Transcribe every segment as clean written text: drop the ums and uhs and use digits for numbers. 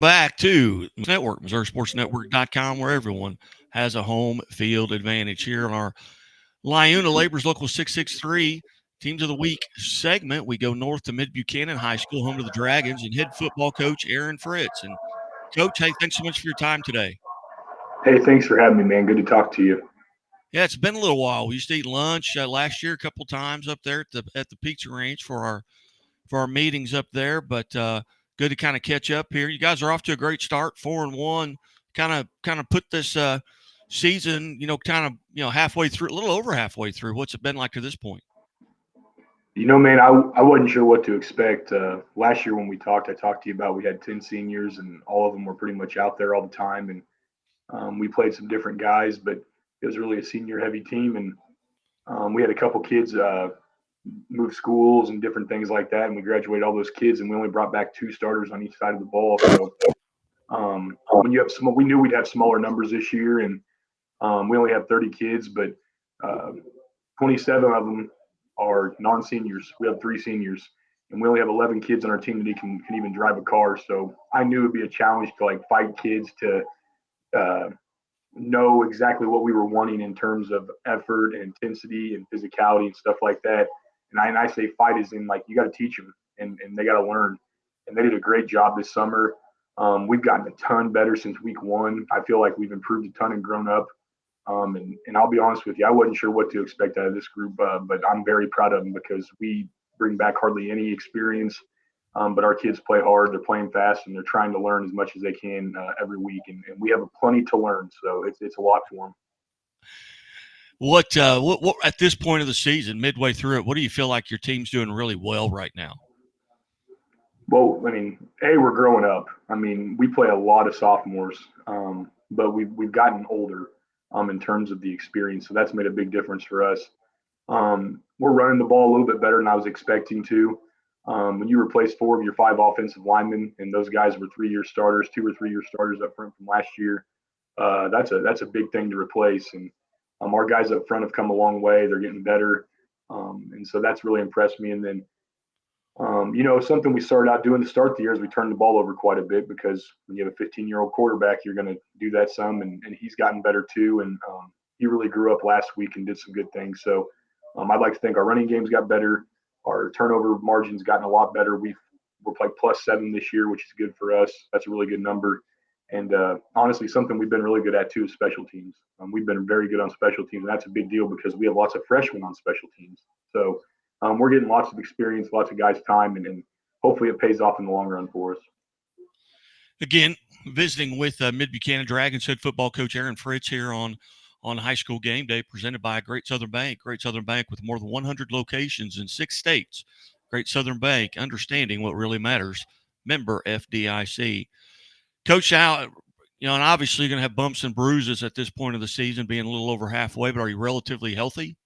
Back to Network, MissouriSportsNetwork.com, where everyone has a home field advantage. Here on our LiUNA Labor's Local 663 Teams of the Week segment, we go north to Mid-Buchanan High School, home to the Dragons, and head football coach Aaron Fritz. And, Coach, hey, thanks so much for your time today. Hey, thanks for having me, man. Good to talk to you. Yeah, it's been a little while. We used to eat lunch last year a couple times up there at the pizza range for our meetings up there, but good to kind of catch up here. You guys are off to a great start, 4-1. Kind of put this season, halfway through, a little over halfway through. What's it been like to this point? Man, I wasn't sure what to expect. Last year when we talked, I talked to you about we had 10 seniors, and all of them were pretty much out there all the time. And we played some different guys, but it was really a senior-heavy team. And we had a couple kids move schools and different things like that, and we graduated all those kids, and we only brought back two starters on each side of the ball. So when you have small, we knew we'd have smaller numbers this year, and we only have 30 kids, but uh, 27 of them are non-seniors. We have three seniors, and we only have 11 kids on our team that can even drive a car. So I knew it'd be a challenge to like fight kids to uh, know exactly what we were wanting in terms of effort and intensity and physicality and stuff like that. And I say fight is in like you got to teach them and they got to learn. And they did a great job this summer. We've gotten a ton better since week one. I feel like we've improved a ton and grown up. And I'll be honest with you, I wasn't sure what to expect out of this group, but I'm very proud of them because we bring back hardly any experience. But our kids play hard, they're playing fast, and they're trying to learn as much as they can every week. And we have plenty to learn, so it's a lot for them. What at this point of the season, midway through it, what do you feel like your team's doing really well right now? Well, I mean, we're growing up. I mean, we play a lot of sophomores, but we've gotten older in terms of the experience, so that's made a big difference for us. We're running the ball a little bit better than I was expecting to. When you replace four of your five offensive linemen, and those guys were 3 year starters, 2 or 3 year starters up front from last year, that's a big thing to replace. And our guys up front have come a long way. They're getting better, and so that's really impressed me. And then something we started out doing to start the year is we turned the ball over quite a bit because when you have a 15-year-old quarterback, you're going to do that some, and he's gotten better too. And he really grew up last week and did some good things. So I'd like to think our running game's got better. Our turnover margin's gotten a lot better. We're like +7 this year, which is good for us. That's a really good number. And honestly, something we've been really good at too is special teams. We've been very good on special teams, and that's a big deal because we have lots of freshmen on special teams. So we're getting lots of experience, lots of guys' time, and hopefully it pays off in the long run for us. Again, visiting with Mid-Buchanan Dragons head football coach Aaron Fritz here on High School Game Day, presented by Great Southern Bank. Great Southern Bank with more than 100 locations in 6 states. Great Southern Bank, understanding what really matters. Member FDIC. Coach, Al, and obviously you're going to have bumps and bruises at this point of the season, being a little over halfway, but are you relatively healthy?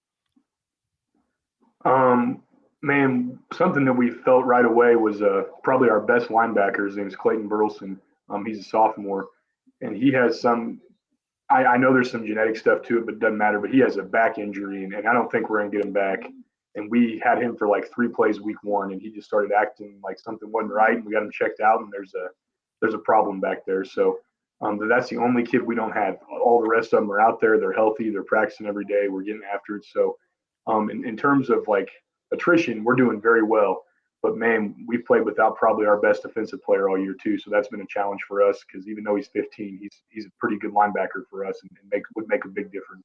Man, something that we felt right away was probably our best linebacker. His name is Clayton Burleson. He's a sophomore, and he has some. I know there's some genetic stuff to it, but it doesn't matter. But he has a back injury, and I don't think we're going to get him back. And we had him for like 3 plays week one, and he just started acting like something wasn't right. And we got him checked out, and there's a problem back there. So but that's the only kid we don't have. All the rest of them are out there. They're healthy. They're practicing every day. We're getting after it. So in terms of like attrition, we're doing very well. But man, we've played without probably our best defensive player all year too. So that's been a challenge for us because even though he's 15, he's a pretty good linebacker for us and would make a big difference.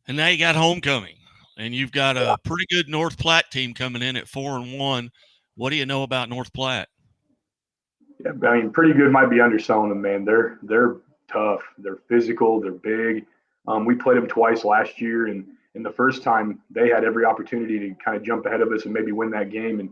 And now you got homecoming, and you've got a pretty good North Platte team coming in at 4-1. What do you know about North Platte? Yeah, I mean, pretty good might be underselling them, man. They're tough. They're physical. They're big. We played them twice last year, and the first time they had every opportunity to kind of jump ahead of us and maybe win that game.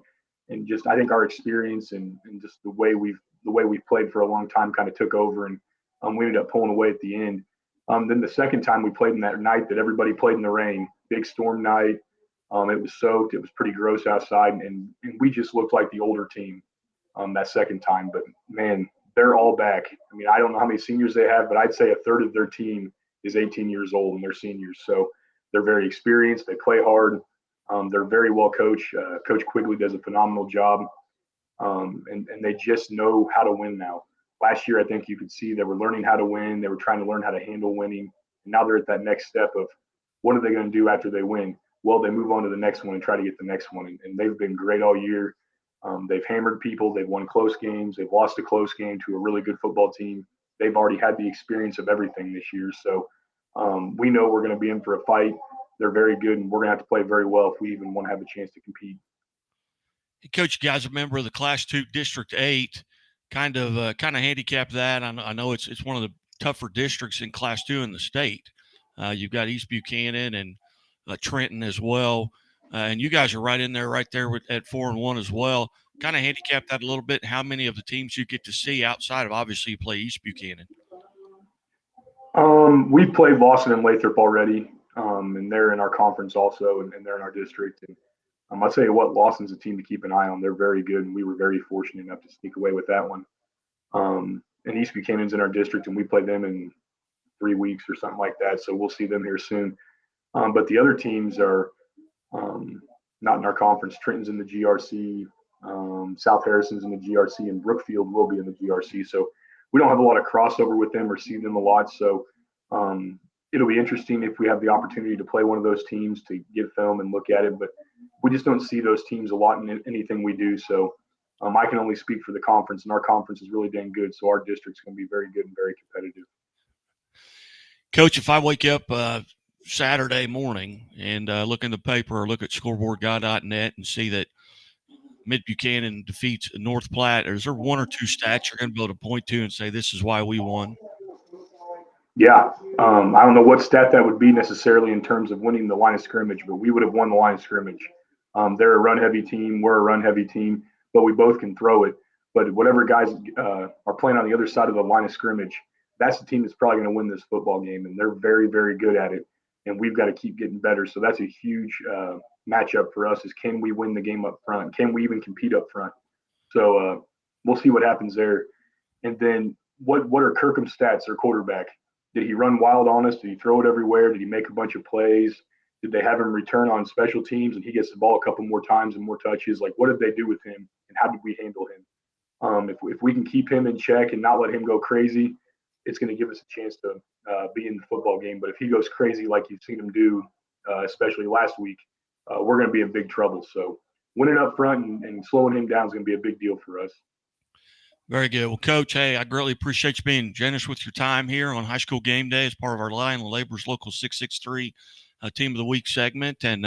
And just I think our experience and just the way we've played for a long time kind of took over, and we ended up pulling away at the end. Then the second time we played in that night that everybody played in the rain, big storm night. It was soaked. It was pretty gross outside, and we just looked like the older team that second time. But man, they're all back. I mean, I don't know how many seniors they have, but I'd say a third of their team is 18 years old and they're seniors. So they're very experienced. They play hard. They're very well coached. Coach Quigley does a phenomenal job. and they just know how to win now. Last year, I think you could see they were learning how to win. They were trying to learn how to handle winning. And now they're at that next step of what are they going to do after they win? Well, they move on to the next one and try to get the next one. And they've been great all year. They've hammered people. They've won close games. They've lost a close game to a really good football team. They've already had the experience of everything this year. So we know we're going to be in for a fight. They're very good, and we're going to have to play very well if we even want to have a chance to compete. Coach, you guys are a member of the Class 2 District 8. Kind of handicap that. I know it's one of the tougher districts in Class 2 in the state. You've got East Buchanan and Trenton as well. And you guys are right there at 4-1 as well. Kind of handicap that a little bit. How many of the teams you get to see outside of, obviously, you play East Buchanan? We played Lawson and Lathrop already, and they're in our conference also, and they're in our district. And I'll tell you what, Lawson's a team to keep an eye on. They're very good, and we were very fortunate enough to sneak away with that one. And East Buchanan's in our district, and we play them in 3 weeks or something like that. So we'll see them here soon. But the other teams are not in our conference. Trenton's in the GRC, South Harrison's in the GRC, and Brookfield will be in the GRC. So we don't have a lot of crossover with them or see them a lot. So it'll be interesting if we have the opportunity to play one of those teams to get film and look at it. But we just don't see those teams a lot in anything we do. So I can only speak for the conference, and our conference is really dang good. So our district's going to be very good and very competitive. Coach, if I wake up Saturday morning and look in the paper or look at scoreboardguy.net and see that Mid-Buchanan defeats North Platte, is there one or two stats you're going to be able to point to and say this is why we won? Yeah. I don't know what stat that would be necessarily in terms of winning the line of scrimmage, but we would have won the line of scrimmage. They're a run-heavy team. We're a run-heavy team, but we both can throw it. But whatever guys are playing on the other side of the line of scrimmage, that's the team that's probably going to win this football game, and they're very, very good at it. And we've got to keep getting better. So that's a huge matchup for us is can we win the game up front? Can we even compete up front? So we'll see what happens there. And then what are Kirkham's stats, their quarterback? Did he run wild on us? Did he throw it everywhere? Did he make a bunch of plays? Did they have him return on special teams and he gets the ball a couple more times and more touches? Like, what did they do with him and how did we handle him? If we can keep him in check and not let him go crazy, it's going to give us a chance to be in the football game. But if he goes crazy like you've seen him do, especially last week, we're going to be in big trouble. So winning up front and slowing him down is going to be a big deal for us. Very good. Well, Coach, hey, I greatly appreciate you being generous with your time here on High School Game Day as part of our LiUNA Laborers Local 663 Team of the Week segment. And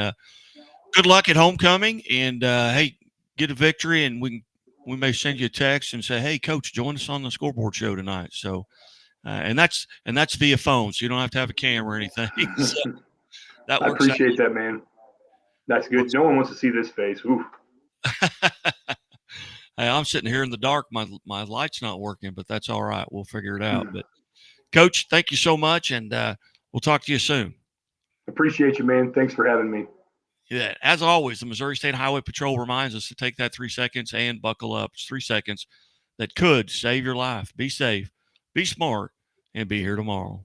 good luck at homecoming. And, hey, get a victory, and we may send you a text and say, hey, Coach, join us on the scoreboard show tonight. So, and that's via phone, so you don't have to have a camera or anything. So that I works appreciate that, man. That's good. No one wants to see this face. Ooh. Hey, I'm sitting here in the dark. My light's not working, but that's all right. We'll figure it out. But, Coach, thank you so much, and we'll talk to you soon. Appreciate you, man. Thanks for having me. Yeah, as always, the Missouri State Highway Patrol reminds us to take that 3 seconds and buckle up. It's 3 seconds that could save your life. Be safe, be smart, and be here tomorrow.